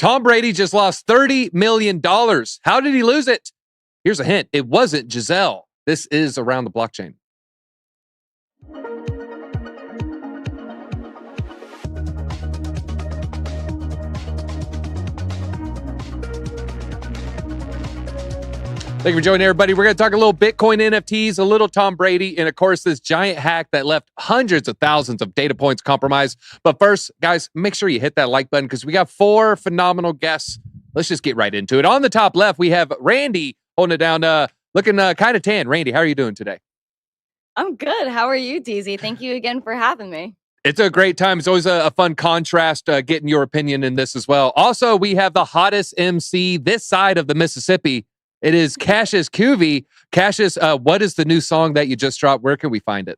Tom Brady just lost $30 million. How did he lose it? Here's a hint. It wasn't Giselle. This is Around the Blockchain. Thank you for joining, everybody. We're going to talk a little Bitcoin NFTs, a little Tom Brady, and of course, this giant hack that left hundreds of thousands of data points compromised. But first, guys, make sure you hit that like button because we got 4 phenomenal guests. Let's just get right into it. On the top left, we have Randi holding it down, looking kind of tan. Randi, how are you doing today? I'm good. How are you, DZ? Thank you again for having me. It's a great time. It's always a fun contrast getting your opinion in this as well. Also, we have the hottest MC this side of the Mississippi. It is Cassius Cuvee. Cassius, what is the new song that you just dropped? Where can we find it?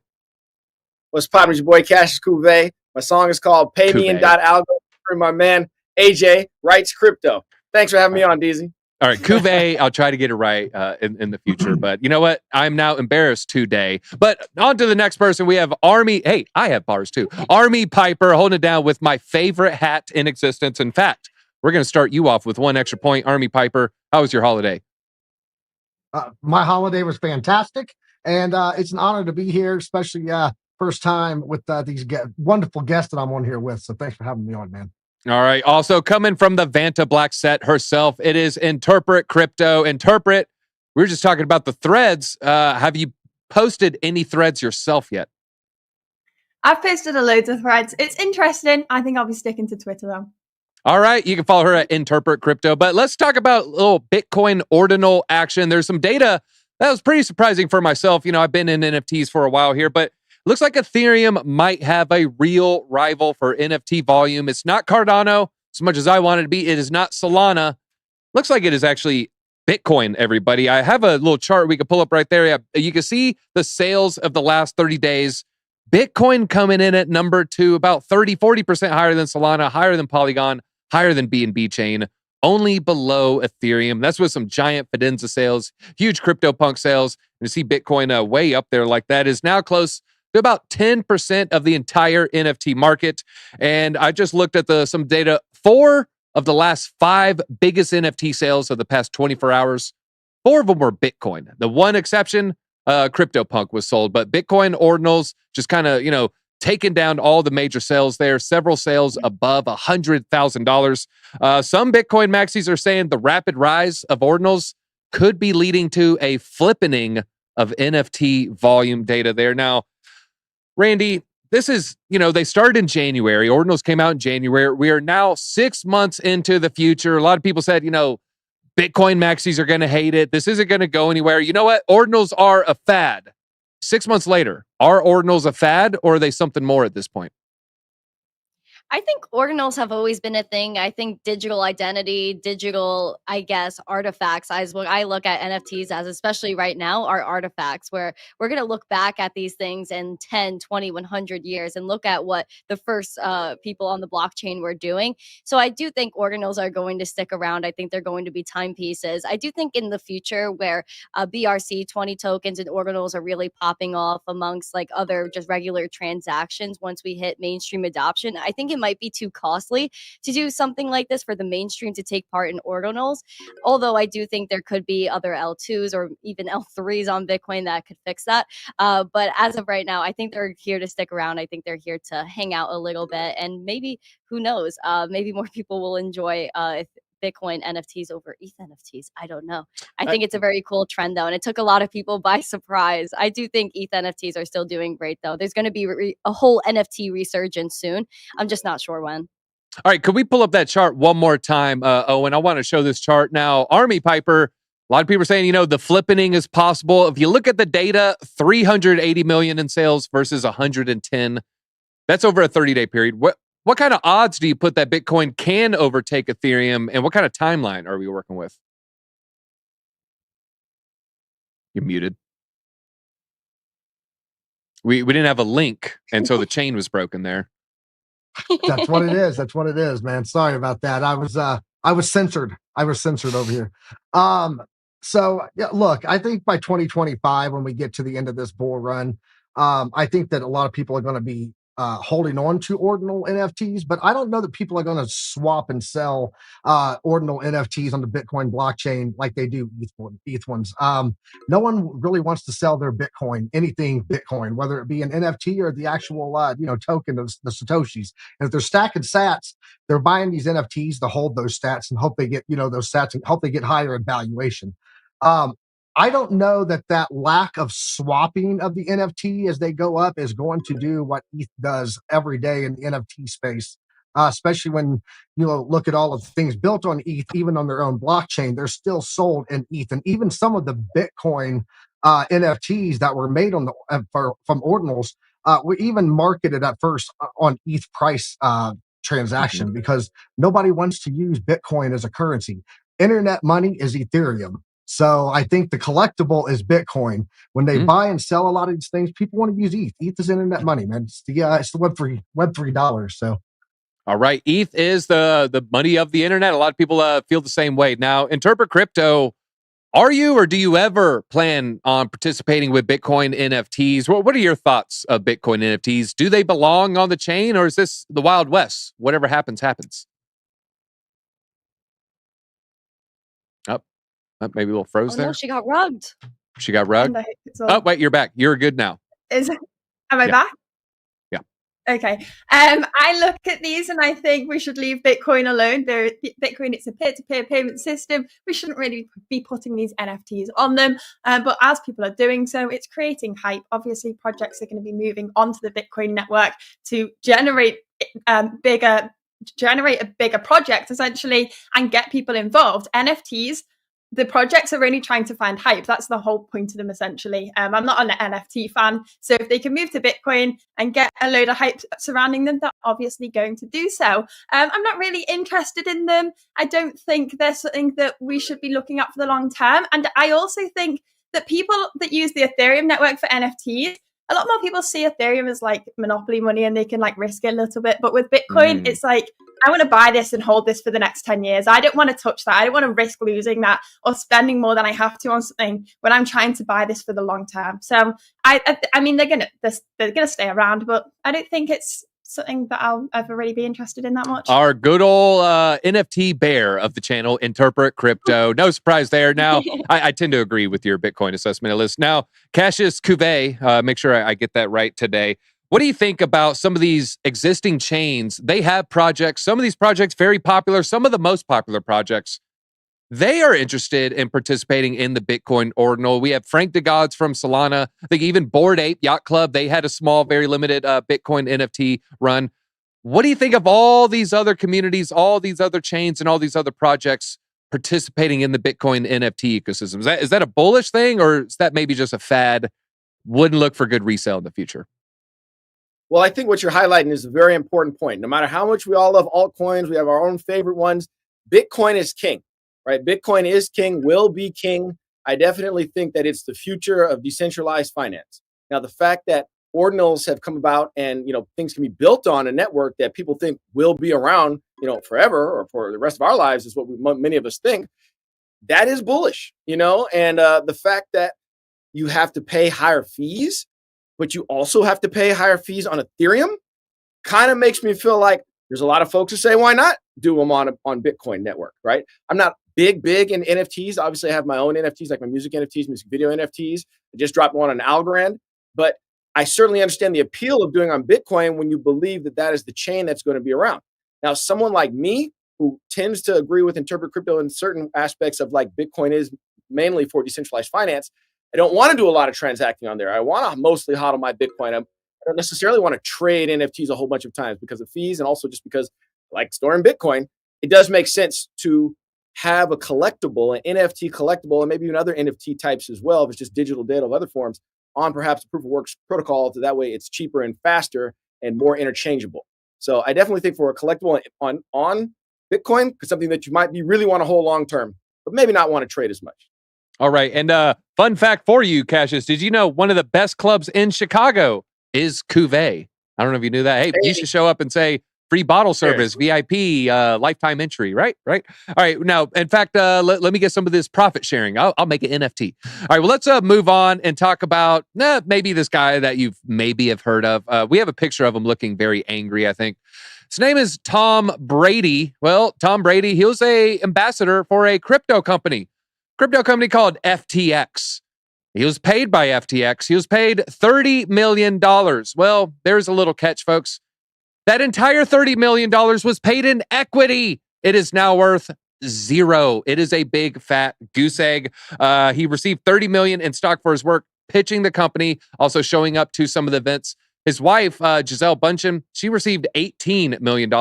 What's poppin', your boy Cassius Cuvee. My song is called Pay Me in .algo. For my man AJ writes crypto. Thanks for having me on, DZ. All right, Cuvee, I'll try to get it right in the future. But you know what? I'm now embarrassed today. But on to the next person. We have Army. Hey, I have bars too. Army Piper holding it down with my favorite hat in existence. In fact, we're going to start you off with 1 extra point. Army Piper, how was your holiday? My holiday was fantastic, and it's an honor to be here, especially first time with these wonderful guests that I'm on here with. So thanks for having me on, man. All right. Also coming from the Vanta Black set herself, it is Interpret Crypto. Interpret, we were just talking about the threads. Have you posted any threads yourself yet? I've posted a load of threads. It's interesting. I think I'll be sticking to Twitter though. All right, you can follow her at Interpret Crypto. But let's talk about a little Bitcoin ordinal action. There's some data that was pretty surprising for myself. You know, I've been in NFTs for a while here, but it looks like Ethereum might have a real rival for NFT volume. It's not Cardano, as much as I want it to be. It is not Solana. Looks like it is actually Bitcoin, everybody. I have a little chart we can pull up right there. You can see the sales of the last 30 days. Bitcoin coming in at number 2, about 30-40% higher than Solana, higher than Polygon, higher than BNB chain, only below Ethereum. That's with some giant Fidenza sales, huge CryptoPunk sales. And to see Bitcoin way up there like that is now close to about 10% of the entire NFT market. And I just looked at some data. 4 of the last 5 biggest NFT sales of the past 24 hours, 4 of them were Bitcoin. The one exception, CryptoPunk was sold, but Bitcoin ordinals just kind of, taking down all the major sales there, several sales above $100,000. Some Bitcoin maxis are saying the rapid rise of ordinals could be leading to a flippening of NFT volume data there. Now, Randi, this is, they started in January. Ordinals came out in January. We are now 6 months into the future. A lot of people said, Bitcoin maxis are going to hate it. This isn't going to go anywhere. You know what? Ordinals are a fad. 6 months later, are ordinals a fad or are they something more at this point? I think ordinals have always been a thing. I think digital identity, digital, artifacts, as what I look at NFTs as, especially right now, are artifacts where we're going to look back at these things in 10, 20, 100 years and look at what the first people on the blockchain were doing. So I do think ordinals are going to stick around. I think they're going to be timepieces. I do think in the future where BRC20 tokens and ordinals are really popping off amongst like other just regular transactions once we hit mainstream adoption, I think it might be too costly to do something like this for the mainstream to take part in ordinals. Although I do think there could be other L2s or even L3s on Bitcoin that could fix that. But as of right now, I think they're here to stick around. I think they're here to hang out a little bit. And maybe, who knows, maybe more people will enjoy Bitcoin NFTs over ETH NFTs. I don't know. I think it's a very cool trend though. And it took a lot of people by surprise. I do think ETH NFTs are still doing great though. There's going to be a whole NFT resurgence soon. I'm just not sure when. All right. Could we pull up that chart one more time, Owen? I want to show this chart now. Army Piper, a lot of people are saying, the flippening is possible. If you look at the data, 380 million in sales versus 110. That's over a 30-day period. What kind of odds do you put that Bitcoin can overtake Ethereum, and what kind of timeline are we working with? You're muted. We didn't have a link, and so the chain was broken there. That's what it is. That's what it is, man. Sorry about that. I was censored. I was censored over here. So yeah, look, I think by 2025, when we get to the end of this bull run, I think that a lot of people are going to be holding on to ordinal NFTs, but I don't know that people are going to swap and sell ordinal NFTs on the Bitcoin blockchain like they do ETH ones. No one really wants to sell their Bitcoin, anything Bitcoin, whether it be an NFT or the actual token of the Satoshis. And if they're stacking sats, they're buying these NFTs to hold those stats and hope they get those stats and hope they get higher in valuation. I don't know that lack of swapping of the NFT as they go up is going to do what ETH does every day in the NFT space, especially when look at all of the things built on ETH, even on their own blockchain, they're still sold in ETH, and even some of the Bitcoin NFTs that were made on from ordinals were even marketed at first on ETH price transaction because nobody wants to use Bitcoin as a currency. Internet money is Ethereum. So I think the collectible is Bitcoin. When they buy and sell a lot of these things, people want to use ETH. ETH is internet money, man. It's the Web3 dollars. So, all right, ETH is the money of the internet. A lot of people feel the same way. Now, Interpret Crypto, are you or do you ever plan on participating with Bitcoin NFTs? What are your thoughts of Bitcoin NFTs? Do they belong on the chain, or is this the Wild West? Whatever happens, happens. Maybe a little froze there. No, she got rugged. She got rugged? Oh, wait, you're back. You're good now. Am I back? Yeah. Okay. I look at these and I think we should leave Bitcoin alone. Bitcoin, it's a peer-to-peer payment system. We shouldn't really be putting these NFTs on them. But as people are doing so, it's creating hype. Obviously, projects are going to be moving onto the Bitcoin network to generate a bigger project, essentially, and get people involved. NFTs, the projects are only trying to find hype. That's the whole point of them, essentially. I'm not an NFT fan. So if they can move to Bitcoin and get a load of hype surrounding them, they're obviously going to do so. I'm not really interested in them. I don't think they're something that we should be looking at for the long term. And I also think that people that use the Ethereum network for NFTs, a lot more people see Ethereum as like monopoly money and they can like risk it a little bit. But with Bitcoin, it's like, I want to buy this and hold this for the next 10 years. I don't want to touch that. I don't want to risk losing that or spending more than I have to on something when I'm trying to buy this for the long term. So I mean, they're gonna stay around, but I don't think it's something that I'll ever really be interested in that much. Our good old NFT bear of the channel, Interpret Crypto. No surprise there. Now, I tend to agree with your Bitcoin assessment list. Now, Cassius Cuvee, make sure I get that right today. What do you think about some of these existing chains? They have projects. Some of these projects very popular. Some of the most popular projects, they are interested in participating in the Bitcoin ordinal. We have Frank DeGods from Solana. I think even Bored Ape Yacht Club, they had a small, very limited Bitcoin NFT run. What do you think of all these other communities, all these other chains, and all these other projects participating in the Bitcoin NFT ecosystem? Is that a bullish thing, or is that maybe just a fad? Wouldn't look for good resale in the future? Well, I think what you're highlighting is a very important point. No matter how much we all love altcoins, we have our own favorite ones. Bitcoin is king, right? Bitcoin is king, will be king. I definitely think that it's the future of decentralized finance. Now, the fact that ordinals have come about and, things can be built on a network that people think will be around, forever or for the rest of our lives is what many of us think. That is bullish, and the fact that you have to pay higher fees, but you also have to pay higher fees on Ethereum, kind of makes me feel like there's a lot of folks who say, why not do them on Bitcoin network, right? I'm not big in NFTs. Obviously, I have my own NFTs, like my music NFTs, music video NFTs. I just dropped one on Algorand, but I certainly understand the appeal of doing on Bitcoin when you believe that is the chain that's going to be around. Now, someone like me, who tends to agree with Interpret Crypto in certain aspects of like Bitcoin is mainly for decentralized finance, I don't want to do a lot of transacting on there. I want to mostly hodl my Bitcoin. I don't necessarily want to trade NFTs a whole bunch of times because of fees and also just because I like storing Bitcoin. It does make sense to have a collectible, an NFT collectible, and maybe even other NFT types as well, if it's just digital data of other forms, on perhaps a proof of works protocol. So that way it's cheaper and faster and more interchangeable. So I definitely think for a collectible on Bitcoin, it's something that you might really want to hold long term, but maybe not want to trade as much. All right. And fun fact for you, Cassius, did you know one of the best clubs in Chicago is Cuvee? I don't know if you knew that. Hey, you should show up and say, free bottle service, VIP, lifetime entry, right? Right. All right. Now, in fact, let me get some of this profit sharing. I'll make it NFT. All right. Well, let's move on and talk about maybe this guy that you've maybe have heard of. We have a picture of him looking very angry, I think. His name is Tom Brady. Well, Tom Brady, he was a ambassador for a crypto company called FTX. He was paid by FTX. He was paid $30 million. Well, there's a little catch, folks. That entire $30 million was paid in equity. It is now worth zero. It is a big fat goose egg. He received $30 million in stock for his work pitching the company, also showing up to some of the events. His wife, Gisele Bündchen, she received $18 million,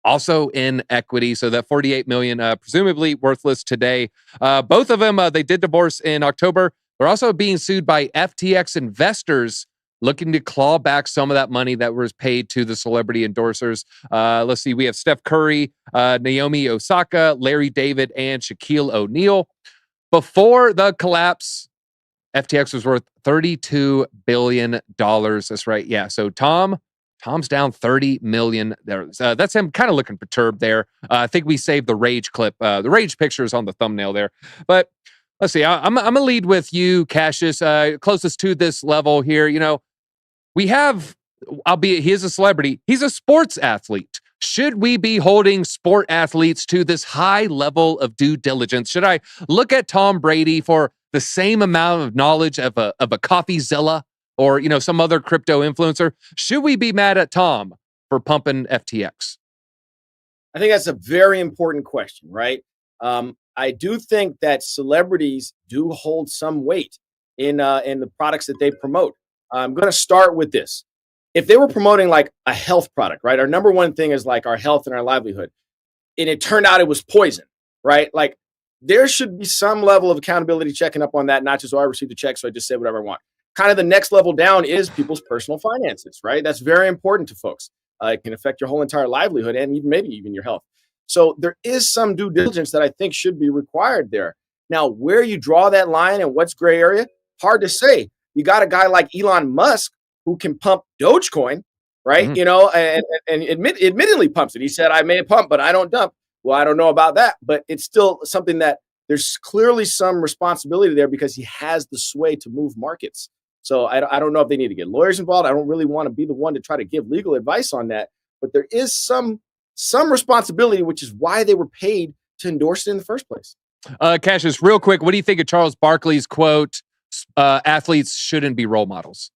also in equity. So that $48 million, presumably worthless today. Both of them, they did divorce in October. They're also being sued by FTX investors looking to claw back some of that money that was paid to the celebrity endorsers. Let's see. We have Steph Curry, Naomi Osaka, Larry David, and Shaquille O'Neal. Before the collapse, FTX was worth $32 billion. That's right. Yeah. So Tom's down $30 million. That's him kind of looking perturbed there. I think we saved the rage clip. The rage picture is on the thumbnail there. But let's see. I'm going to lead with you, Cassius, closest to this level here. You know, we have, albeit he is a celebrity, he's a sports athlete. Should we be holding sport athletes to this high level of due diligence? Should I look at Tom Brady for the same amount of knowledge of a CoffeeZilla or, you know, some other crypto influencer? Should we be mad at Tom for pumping FTX? I think that's a very important question, right? I do think that celebrities do hold some weight in the products that they promote. I'm going to start with this. If they were promoting like a health product, right? Our number one thing is like our health and our livelihood. And it turned out it was poison, right? Like there should be some level of accountability checking up on that, not just, oh, I received a check, so I just say whatever I want. Kind of the next level down is people's personal finances, right? That's very important to folks. It can affect your whole entire livelihood and maybe even your health. So there is some due diligence that I think should be required there. Now, where you draw that line and what's gray area, hard to say. You got a guy like Elon Musk who can pump Dogecoin, right? Mm-hmm. You know, and admittedly pumps it. He said, I may pump, but I don't dump. Well, I don't know about that, but it's still something that there's clearly some responsibility there because he has the sway to move markets. So I don't know if they need to get lawyers involved. I don't really want to be the one to try to give legal advice on that, but there is some responsibility, which is why they were paid to endorse it in the first place. Cassius, real quick, what do you think of Charles Barkley's quote, athletes shouldn't be role models?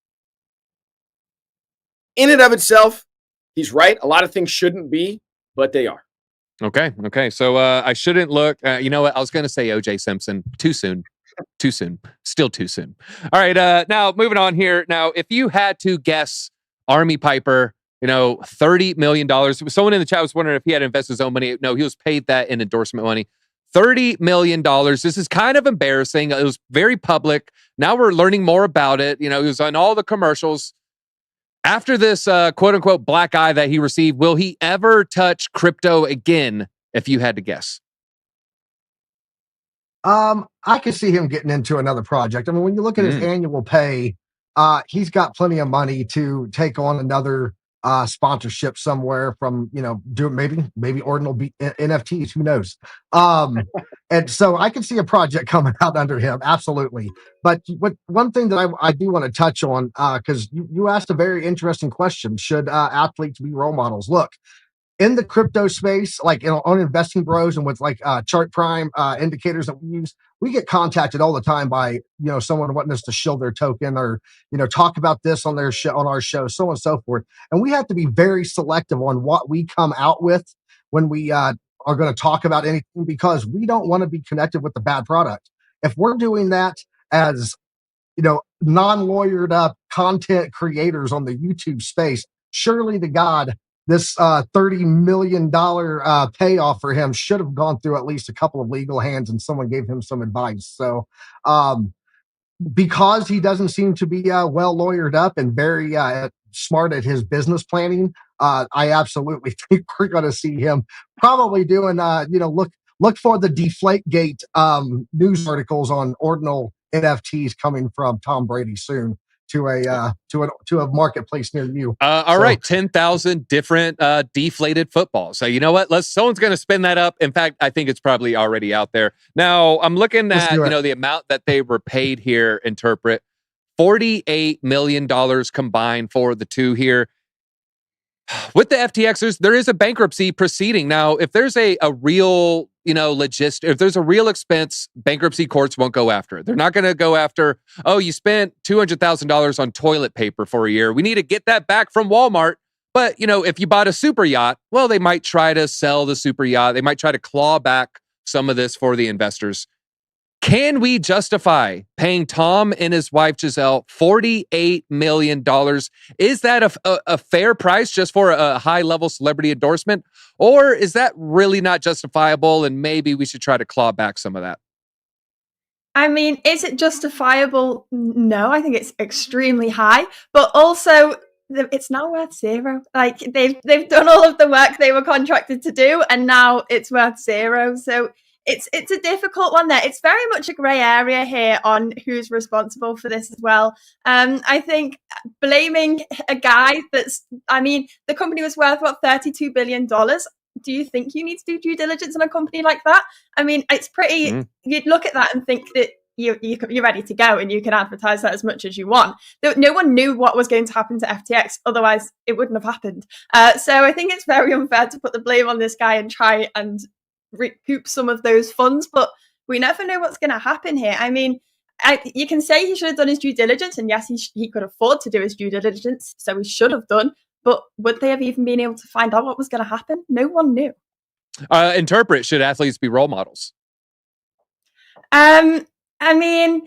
In and of itself, he's right. A lot of things shouldn't be, but they are. Okay. So I shouldn't look. You know what? I was going to say O.J. Simpson. Too soon. Still too soon. All right. Now, moving on here. Now, if you had to guess Army Piper, you know, $30 million. Someone in the chat was wondering if he had to invest his own money. No, he was paid that in endorsement money. $30 million. This is kind of embarrassing. It was very public. Now we're learning more about it. You know, he was on all the commercials. After this quote unquote black eye that he received, will he ever touch crypto again, if you had to guess? I could see him getting into another project. I mean, when you look at his annual pay, he's got plenty of money to take on another sponsorship somewhere from, you know, maybe ordinal NFTs, who knows? And so I can see a project coming out under him. Absolutely. But one thing that I do want to touch on, because you asked a very interesting question. Should athletes be role models? Look, in the crypto space, like, you know, on Investing Bros and with like Chart Prime indicators that we use, we get contacted all the time by, you know, someone wanting us to shill their token or, you know, talk about this on their show, on our show, so on and so forth. And we have to be very selective on what we come out with when we are going to talk about anything, because we don't want to be connected with the bad product. If we're doing that as, you know, non-lawyered up content creators on the YouTube space, surely to God, this $30 million payoff for him should have gone through at least a couple of legal hands and someone gave him some advice. So because he doesn't seem to be well lawyered up and very smart at his business planning, I absolutely think we're going to see him probably doing, you know, look for the Deflategate news articles on ordinal NFTs coming from Tom Brady soon to a marketplace near you. All right, 10,000 different deflated footballs. So you know what? Someone's going to spin that up. In fact, I think it's probably already out there. Now, I'm looking at the amount that they were paid here, Interpret. $48 million combined for the two here. With the FTXers, there is a bankruptcy proceeding. Now, if there's a real, if there's a real expense, bankruptcy courts won't go after it. They're not going to go after, oh, you spent $200,000 on toilet paper for a year. We need to get that back from Walmart. But, if you bought a super yacht, well, they might try to sell the super yacht. They might try to claw back some of this for the investors. Can we justify paying Tom and his wife, Giselle, $48 million? Is that a fair price just for a high-level celebrity endorsement? Or is that really not justifiable and maybe we should try to claw back some of that? I mean, is it justifiable? No, I think it's extremely high. But also, it's now worth zero. Like, they've done all of the work they were contracted to do, and now it's worth zero. So it's a difficult one there. It's very much a grey area here on who's responsible for this as well. I think blaming a guy the company was worth, $32 billion. Do you think you need to do due diligence on a company like that? I mean, it's pretty, you'd look at that and think that you're ready to go and you can advertise that as much as you want. No one knew what was going to happen to FTX. Otherwise, it wouldn't have happened. So I think it's very unfair to put the blame on this guy and try and recoup some of those funds, but we never know what's going to happen here. I mean, you can say he should have done his due diligence, and yes, he could afford to do his due diligence, so he should have done, but would they have even been able to find out what was going to happen? No one knew. Interpret, should athletes be role models? I mean,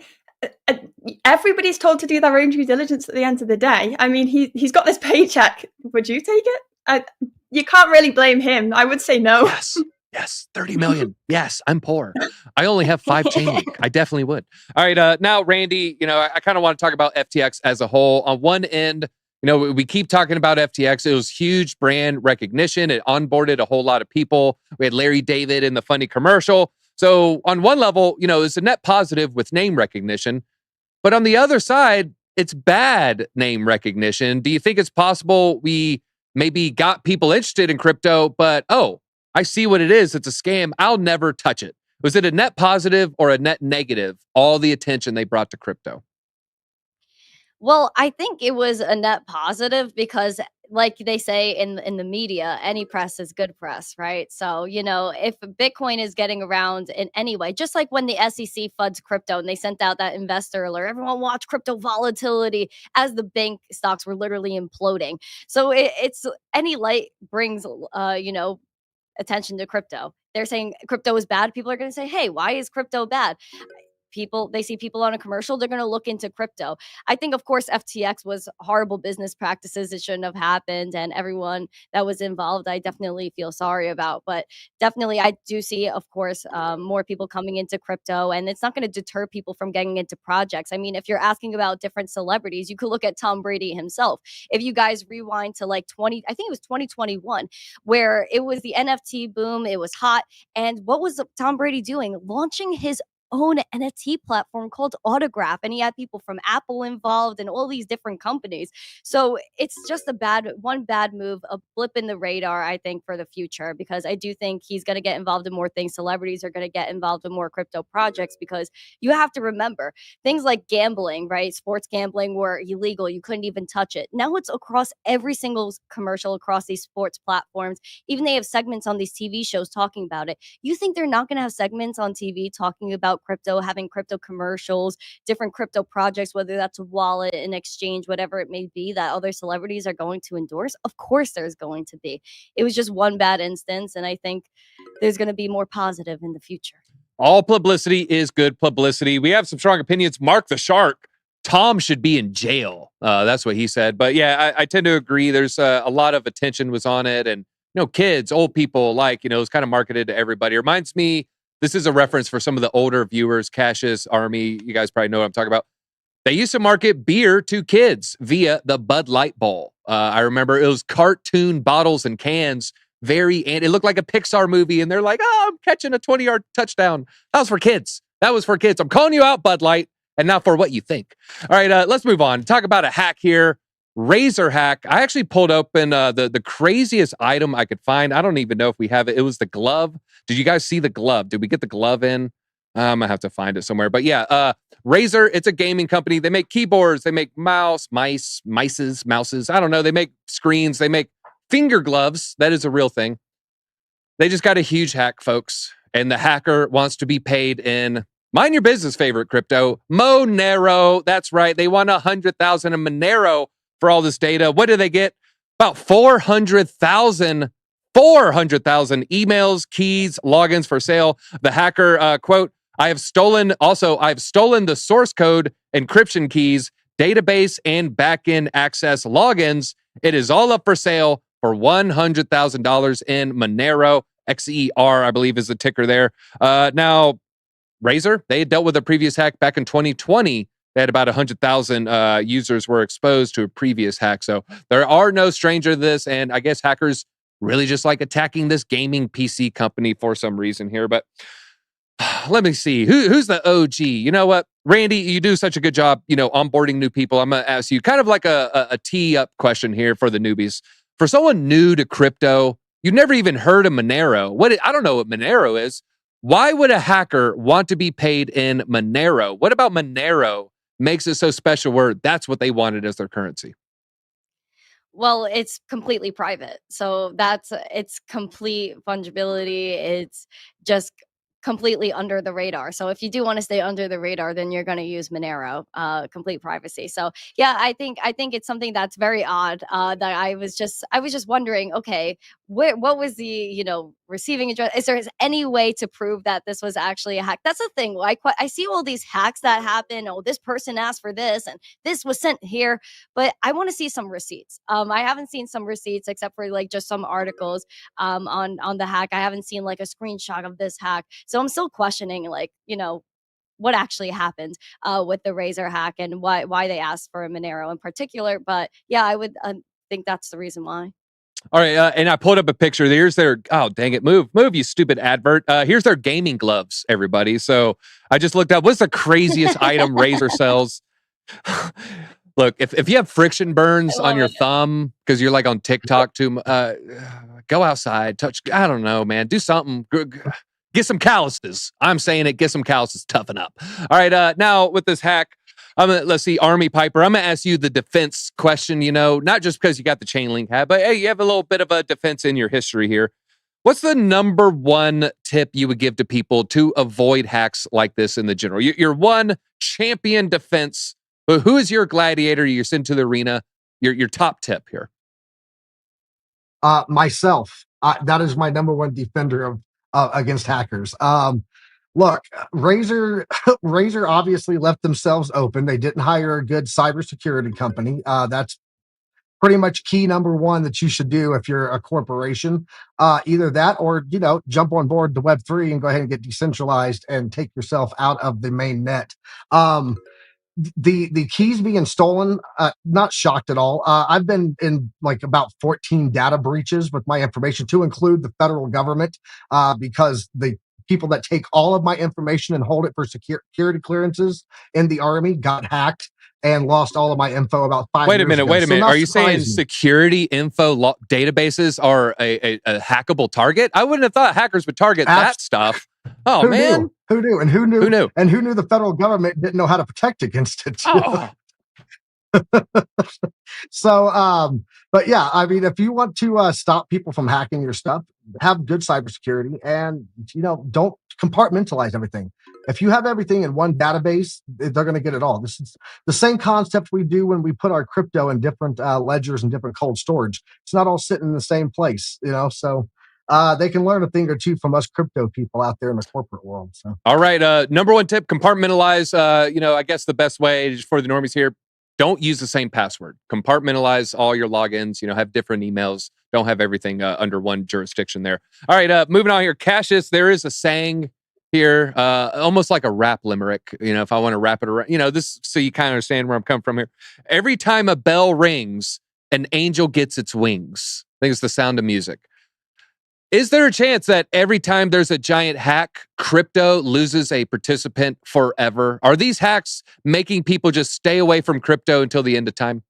everybody's told to do their own due diligence at the end of the day. I mean, he's got this paycheck. Would you take it? You can't really blame him. I would say no. Yes, 30 million. Yes, I'm poor. I only have 5 chain link. I definitely would. All right, now, Randy, I kind of want to talk about FTX as a whole. On one end, we keep talking about FTX. It was huge brand recognition. It onboarded a whole lot of people. We had Larry David in the funny commercial. So on one level, it's a net positive with name recognition. But on the other side, it's bad name recognition. Do you think it's possible we maybe got people interested in crypto, but, I see what it is. It's a scam. I'll never touch it. Was it a net positive or a net negative, all the attention they brought to crypto? Well, I think it was a net positive because, like they say in the media, any press is good press, right? So, if Bitcoin is getting around in any way, just like when the SEC floods crypto and they sent out that investor alert, everyone watch crypto volatility as the bank stocks were literally imploding. So it's any light brings, attention to crypto. They're saying crypto is bad. People are going to say, hey, why is crypto bad? They see people on a commercial, they're going to look into crypto. I think, of course, FTX was horrible business practices. It shouldn't have happened. And everyone that was involved, I definitely feel sorry about. But definitely, I do see, of course, more people coming into crypto. And it's not going to deter people from getting into projects. I mean, if you're asking about different celebrities, you could look at Tom Brady himself. If you guys rewind to I think it was 2021, where it was the NFT boom. It was hot. And what was Tom Brady doing? Launching his own NFT platform called Autograph, and he had people from Apple involved and all these different companies. So it's just one bad move, a blip in the radar, I think, for the future, because I do think he's going to get involved in more things. Celebrities are going to get involved in more crypto projects, because you have to remember things like gambling, right? Sports gambling were illegal. You couldn't even touch it. Now it's across every single commercial across these sports platforms. Even they have segments on these TV shows talking about it. You think they're not going to have segments on TV talking about crypto, having crypto commercials, different crypto projects, whether that's a wallet, an exchange, whatever it may be, that other celebrities are going to endorse? Of course there's going to be. It was just one bad instance, and I think there's going to be more positive in the future. All publicity is good publicity. We have some strong opinions. Mark the Shark, Tom should be in jail. That's what he said. But yeah, I tend to agree. There's a lot of attention was on it, and kids, old people, it was kind of marketed to everybody. It reminds me, this is a reference for some of the older viewers, Cassius, Army. You guys probably know what I'm talking about. They used to market beer to kids via the Bud Light Bowl. I remember it was cartoon bottles and cans. And it looked like a Pixar movie. And they're like, I'm catching a 20-yard touchdown. That was for kids. I'm calling you out, Bud Light. and not for what you think. All right, let's move on. Talk about a hack here. Razor hack. I actually pulled open the craziest item I could find. I don't even know if we have it. It was the glove. Did you guys see the glove? Did we get the glove in? I'm gonna have to find it somewhere. But yeah, Razer, it's a gaming company. They make keyboards, they make mouses. I don't know. They make screens, they make finger gloves. That is a real thing. They just got a huge hack, folks. And the hacker wants to be paid in, mind your business, favorite crypto, Monero. That's right. They want 100,000 in Monero for all this data. What do they get? About 400,000 emails, keys, logins for sale. The hacker, quote, I've stolen the source code, encryption keys, database, and backend access logins. It is all up for sale for $100,000 in Monero. XER, I believe, is the ticker there. Now, Razer, they had dealt with a previous hack back in 2020. They had about 100,000 users were exposed to a previous hack. So there are no stranger to this. And I guess hackers really just like attacking this gaming PC company for some reason here. But let me see. Who's the OG? You know what? Randy, you do such a good job, onboarding new people. I'm going to ask you kind of like a tee-up question here for the newbies. For someone new to crypto, you've never even heard of Monero. I don't know what Monero is. Why would a hacker want to be paid in Monero? What about Monero makes it so special where that's what they wanted as their currency? Well, it's completely private. So it's complete fungibility. It's just completely under the radar. So if you do want to stay under the radar, then you're going to use Monero, complete privacy. So yeah, I think it's something that's very odd. That I was just wondering, okay, what was the receiving address? Is there any way to prove that this was actually a hack? That's the thing. I see all these hacks that happen. Oh, this person asked for this and this was sent here, but I want to see some receipts. I haven't seen some receipts except for like just some articles on the hack. I haven't seen like a screenshot of this hack. So I'm still questioning what actually happened with the Razer hack and why they asked for a Monero in particular. But yeah, I would think that's the reason why. All right, and I pulled up a picture. Here's their, oh, dang it, move, you stupid advert. Here's their gaming gloves, everybody. So I just looked up, what's the craziest item Razer sells? Look, if you have friction burns on your thumb because you're like on TikTok too, go outside, touch, I don't know, man, do something. Get some calluses. I'm saying it, get some calluses, toughen up. All right, now with this hack, let's see, Army Piper, I'm going to ask you the defense question, not just because you got the chain link hat, but hey, you have a little bit of a defense in your history here. What's the number one tip you would give to people to avoid hacks like this in the general? Your one champion defense, but who is your gladiator you send to the arena? Your top tip here. Myself. That is my number one defender of against hackers. Look, Razer obviously left themselves open. They didn't hire a good cybersecurity company. That's pretty much key number one that you should do if you're a corporation. Either that or, jump on board the Web3 and go ahead and get decentralized and take yourself out of the main net. The keys being stolen, not shocked at all. I've been in like about 14 data breaches with my information, to include the federal government, because the people that take all of my information and hold it for security clearances in the Army got hacked and lost all of my info about 5 years ago. Wait a minute. Are you saying security info databases are a hackable target? I wouldn't have thought hackers would target that stuff. Oh, who man. Knew? Who knew? And who knew? And who knew the federal government didn't know how to protect against it? Oh. So, but yeah, I mean, if you want to stop people from hacking your stuff, have good cybersecurity and, don't compartmentalize everything. If you have everything in one database, they're going to get it all. This is the same concept we do when we put our crypto in different ledgers and different cold storage. It's not all sitting in the same place, so they can learn a thing or two from us crypto people out there in the corporate world. So, all right. Number one tip, compartmentalize. I guess the best way for the normies here, don't use the same password. Compartmentalize all your logins, have different emails. Don't have everything under one jurisdiction there. All right, moving on here. Cassius, there is a saying here, almost like a rap limerick, if I want to wrap it around, this, so you kind of understand where I'm coming from here. Every time a bell rings, an angel gets its wings. I think it's The Sound of Music. Is there a chance that every time there's a giant hack, crypto loses a participant forever? Are these hacks making people just stay away from crypto until the end of time?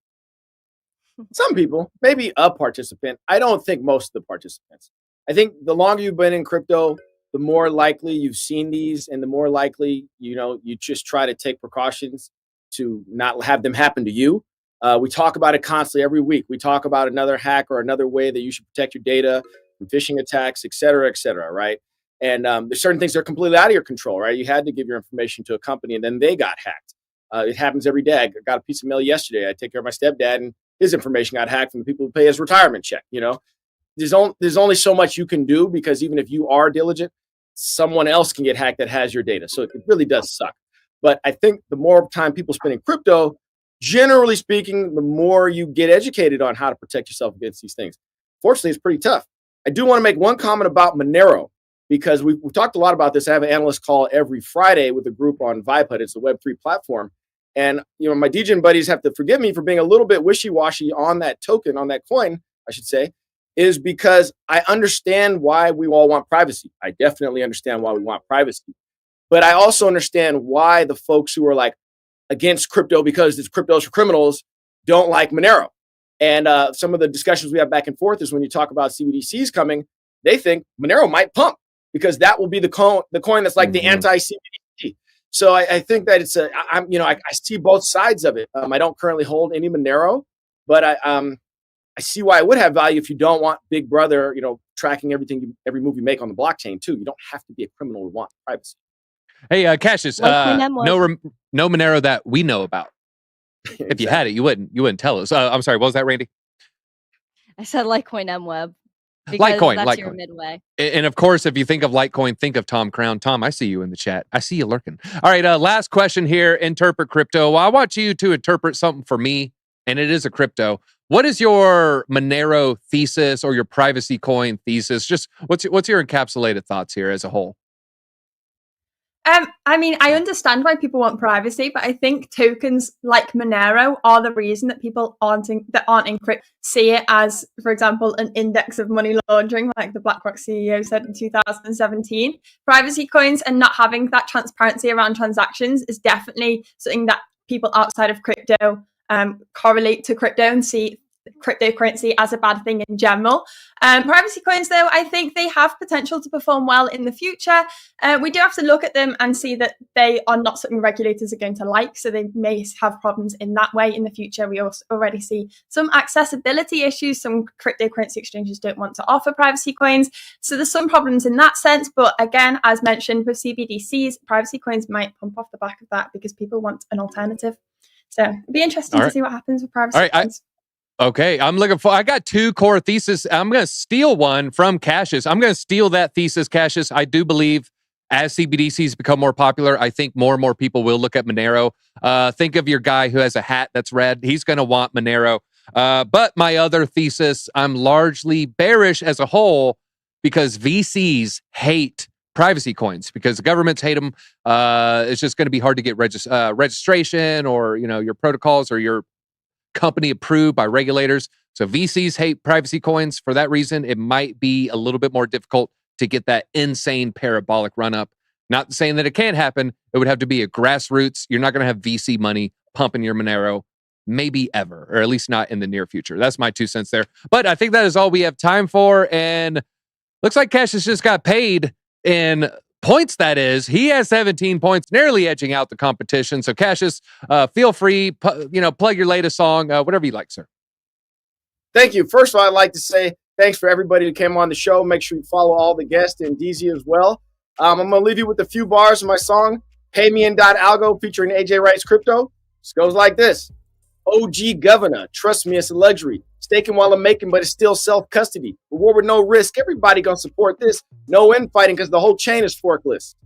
Some people, maybe a participant. I don't think most of the participants. I think the longer you've been in crypto, the more likely you've seen these, and the more likely, you just try to take precautions to not have them happen to you. We talk about it constantly every week. We talk about another hack or another way that you should protect your data from phishing attacks, et cetera, right? And there's certain things that are completely out of your control, right? You had to give your information to a company and then they got hacked. It happens every day. I got a piece of mail yesterday. I take care of my stepdad and his information got hacked from the people who pay his retirement check. There's only so much you can do, because even if you are diligent, someone else can get hacked that has your data. So it really does suck. But I think the more time people spend in crypto, generally speaking, the more you get educated on how to protect yourself against these things. Fortunately, it's pretty tough. I do want to make one comment about Monero, because we've talked a lot about this. I have an analyst call every Friday with a group on Viput. It's a Web3 platform. And my DJing buddies have to forgive me for being a little bit wishy-washy on that token, on that coin, I should say, is because I understand why we all want privacy. I definitely understand why we want privacy. But I also understand why the folks who are like against crypto because it's crypto's for criminals don't like Monero. And some of the discussions we have back and forth is when you talk about CBDCs coming, they think Monero might pump because that will be the coin that's like the anti-CBDC. So I think that it's I see both sides of it. I don't currently hold any Monero, but I see why it would have value if you don't want Big Brother, tracking every move you make on the blockchain too. You don't have to be a criminal to want privacy. Hey, Cassius, no Monero that we know about. Exactly. If you had it, you wouldn't tell us. I'm sorry, what was that, Randy? I said Litecoin MWeb. Litecoin, that's your midway. And of course, if you think of Litecoin, think of Tom Crown. Tom, I see you in the chat. I see you lurking. All right, last question here. Interpret crypto. Well, I want you to interpret something for me, and it is a crypto. What is your Monero thesis or your privacy coin thesis? Just what's your encapsulated thoughts here as a whole? I understand why people want privacy, but I think tokens like Monero are the reason that people that aren't in crypto see it as, for example, an index of money laundering, like the BlackRock CEO said in 2017. Privacy coins and not having that transparency around transactions is definitely something that people outside of crypto correlate to crypto and see cryptocurrency as a bad thing in general. Privacy coins, though, I think they have potential to perform well in the future. We do have to look at them and see that they are not something regulators are going to like, so they may have problems in that way in the future. We also already see some accessibility issues. Some cryptocurrency exchanges don't want to offer privacy coins, so there's some problems in that sense. But again, as mentioned with CBDCs, privacy coins might pump off the back of that because people want an alternative. So it'd be interesting to see what happens with privacy coins. Okay, I got two core theses. I'm going to steal one from Cassius. I'm going to steal that thesis, Cassius. I do believe as CBDCs become more popular, I think more and more people will look at Monero. Think of your guy who has a hat that's red. He's going to want Monero. But my other thesis, I'm largely bearish as a whole because VCs hate privacy coins because the governments hate them. It's just going to be hard to get registration or, your protocols or your company approved by regulators. So VCs hate privacy coins. For that reason, it might be a little bit more difficult to get that insane parabolic run up. Not saying that it can't happen. It would have to be a grassroots. You're not going to have VC money pumping your Monero, maybe ever, or at least not in the near future. That's my 2 cents there. But I think that is all we have time for. And looks like Cassius just got paid in points, that is. He has 17 points, nearly edging out the competition. So Cassius, feel free, plug your latest song, whatever you like, sir. Thank you. First of all, I'd like to say thanks for everybody who came on the show. Make sure you follow all the guests and DZ as well. I'm going to leave you with a few bars of my song, Pay Me in .algo, featuring AJ Wright's Crypto. This goes like this. OG governor, trust me, it's a luxury. Staking while I'm making, but it's still self-custody. Reward with no risk. Everybody gonna support this. No infighting because the whole chain is forkless.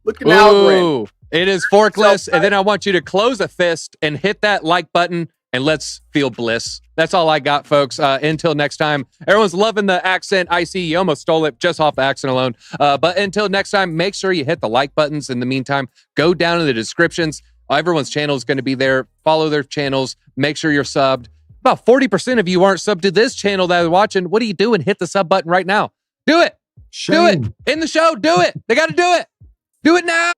Look at now. It is forkless. And then I want you to close a fist and hit that like button and let's feel bliss. That's all I got, folks. Until next time. Everyone's loving the accent. I see you almost stole it just off the accent alone. But until next time, make sure you hit the like buttons. In the meantime, go down in the descriptions. Everyone's channel is going to be there. Follow their channels. Make sure you're subbed. About 40% of you aren't subbed to this channel that is watching. What are you doing? Hit the sub button right now. Do it. Do it Shame. in the show. Do it. They got to do it. Do it now.